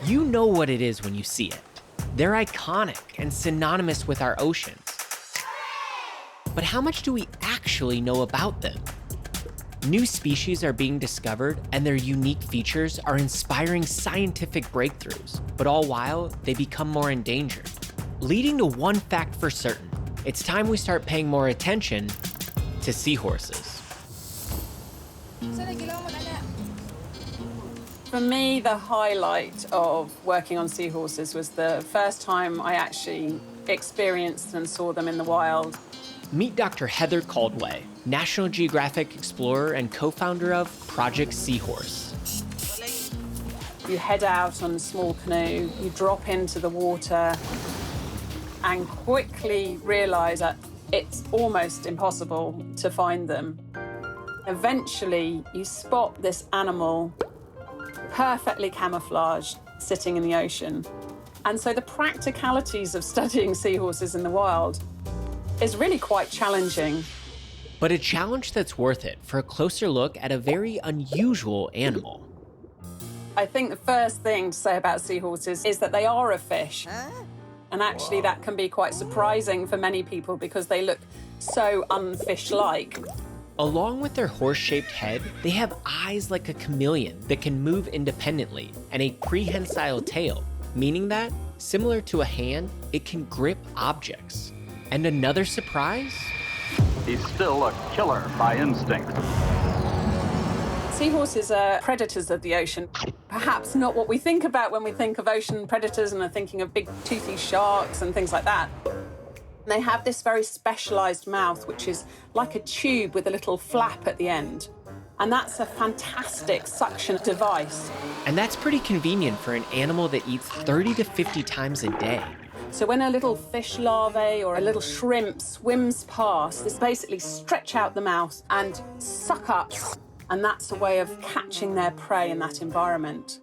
You know what it is when you see it. They're iconic and synonymous with our oceans. But how much do we actually know about them? New species are being discovered and their unique features are inspiring scientific breakthroughs, but all while they become more endangered. Leading to one fact for certain, it's time we start paying more attention to seahorses. For me, the highlight of working on seahorses was the first time I actually experienced and saw them in the wild. Meet Dr. Heather Caldwell, National Geographic explorer and co-founder of Project Seahorse. You head out on a small canoe, you drop into the water, and quickly realize that it's almost impossible to find them. Eventually, you spot this animal perfectly camouflaged sitting in the ocean. And so the practicalities of studying seahorses in the wild is really quite challenging. But a challenge that's worth it for a closer look at a very unusual animal. I think the first thing to say about seahorses is that they are a fish. And actually that can be quite surprising for many people because they look so unfish-like. Along with their horse-shaped head, they have eyes like a chameleon that can move independently and a prehensile tail, meaning that, similar to a hand, it can grip objects. And another surprise? He's still a killer by instinct. Seahorses are predators of the ocean. Perhaps not what we think about when we think of ocean predators and are thinking of big toothy sharks and things like that. They have this very specialized mouth, which is like a tube with a little flap at the end. And that's a fantastic suction device. And that's pretty convenient for an animal that eats 30 to 50 times a day. So when a little fish larvae or a little shrimp swims past, they basically stretch out the mouth and suck up. And that's a way of catching their prey in that environment.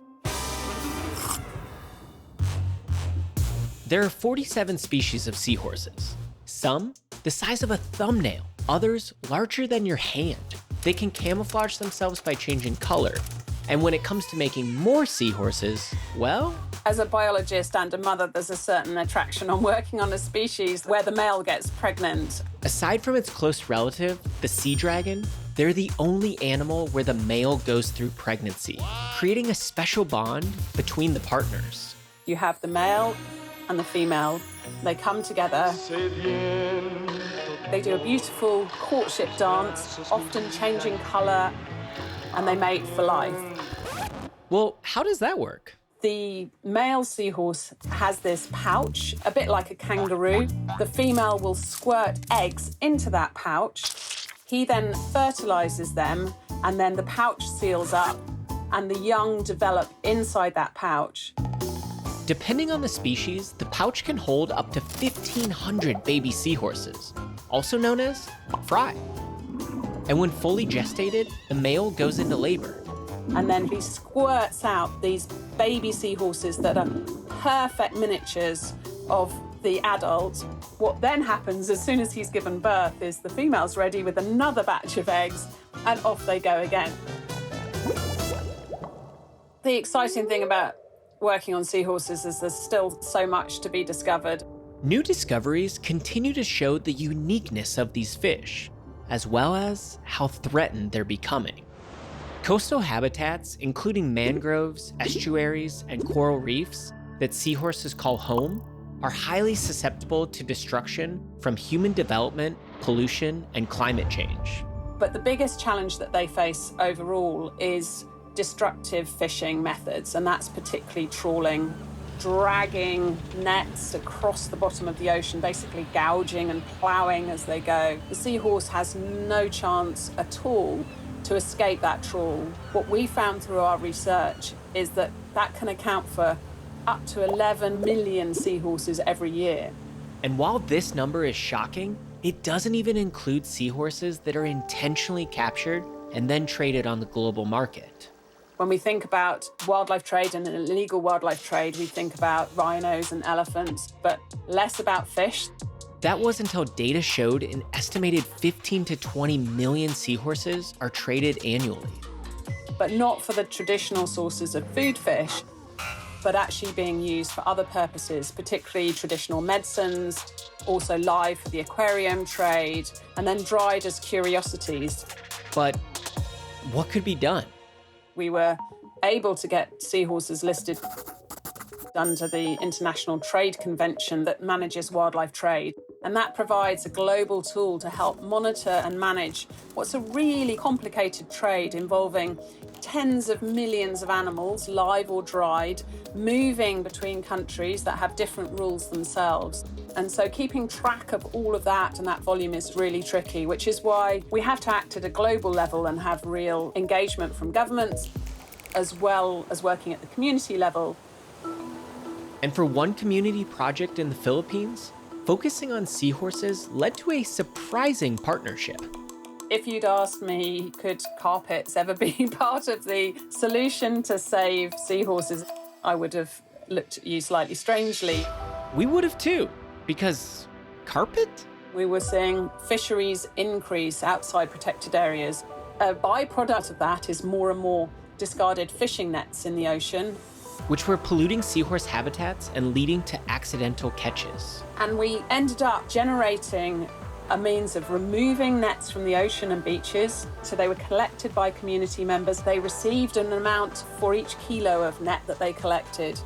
There are 47 species of seahorses. Some the size of a thumbnail, others larger than your hand. They can camouflage themselves by changing color. And when it comes to making more seahorses, well... As a biologist and a mother, there's a certain attraction on working on a species where the male gets pregnant. Aside from its close relative, the sea dragon, they're the only animal where the male goes through pregnancy, creating a special bond between the partners. You have the male and the female. They come together. They do a beautiful courtship dance, often changing color, and they mate for life. Well, how does that work? The male seahorse has this pouch, a bit like a kangaroo. The female will squirt eggs into that pouch. He then fertilizes them, and then the pouch seals up, and the young develop inside that pouch. Depending on the species, the pouch can hold up to 1,500 baby seahorses, also known as fry. And when fully gestated, the male goes into labor. And then he squirts out these baby seahorses that are perfect miniatures of the adult. What then happens as soon as he's given birth is the female's ready with another batch of eggs, and off they go again. The exciting thing about working on seahorses is there's still so much to be discovered. New discoveries continue to show the uniqueness of these fish, as well as how threatened they're becoming. Coastal habitats, including mangroves, estuaries, and coral reefs that seahorses call home, are highly susceptible to destruction from human development, pollution, and climate change. But the biggest challenge that they face overall is destructive fishing methods, and that's particularly trawling, dragging nets across the bottom of the ocean, basically gouging and ploughing as they go. The seahorse has no chance at all to escape that trawl. What we found through our research is that that can account for up to 11 million seahorses every year. And while this number is shocking, it doesn't even include seahorses that are intentionally captured and then traded on the global market. When we think about wildlife trade and illegal wildlife trade, we think about rhinos and elephants, but less about fish. That was until data showed an estimated 15 to 20 million seahorses are traded annually. But not for the traditional sources of food fish. but actually being used for other purposes, particularly traditional medicines, also live for the aquarium trade, and then dried as curiosities. But what could be done? We were able to get seahorses listed under the International Trade Convention that manages wildlife trade. And that provides a global tool to help monitor and manage what's a really complicated trade involving tens of millions of animals, live or dried, moving between countries that have different rules themselves. And so keeping track of all of that and that volume is really tricky, which is why we have to act at a global level and have real engagement from governments, as well as working at the community level. And for one community project in the Philippines, focusing on seahorses led to a surprising partnership. If you'd asked me, could carpets ever be part of the solution to save seahorses, I would have looked at you slightly strangely. We would have too, because carpet? We were seeing fisheries increase outside protected areas. A byproduct of that is more and more discarded fishing nets in the ocean, which were polluting seahorse habitats and leading to accidental catches. And we ended up generating a means of removing nets from the ocean and beaches. So they were collected by community members. They received an amount for each kilo of net that they collected.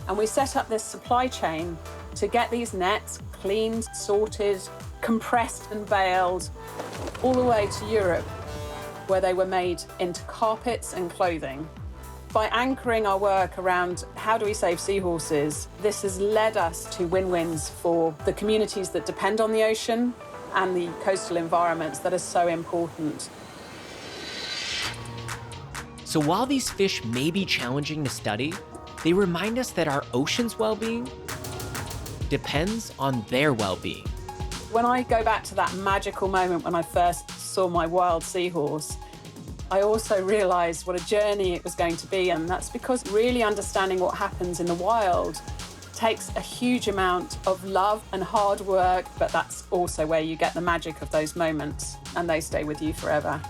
And we set up this supply chain to get these nets cleaned, sorted, compressed and baled all the way to Europe, where they were made into carpets and clothing. By anchoring our work around how do we save seahorses, this has led us to win-wins for the communities that depend on the ocean and the coastal environments that are so important. So while these fish may be challenging to study, they remind us that our ocean's well-being depends on their well-being. When I go back to that magical moment when I first saw my wild seahorse, I also realised what a journey it was going to be, and that's because really understanding what happens in the wild takes a huge amount of love and hard work, but that's also where you get the magic of those moments, and they stay with you forever.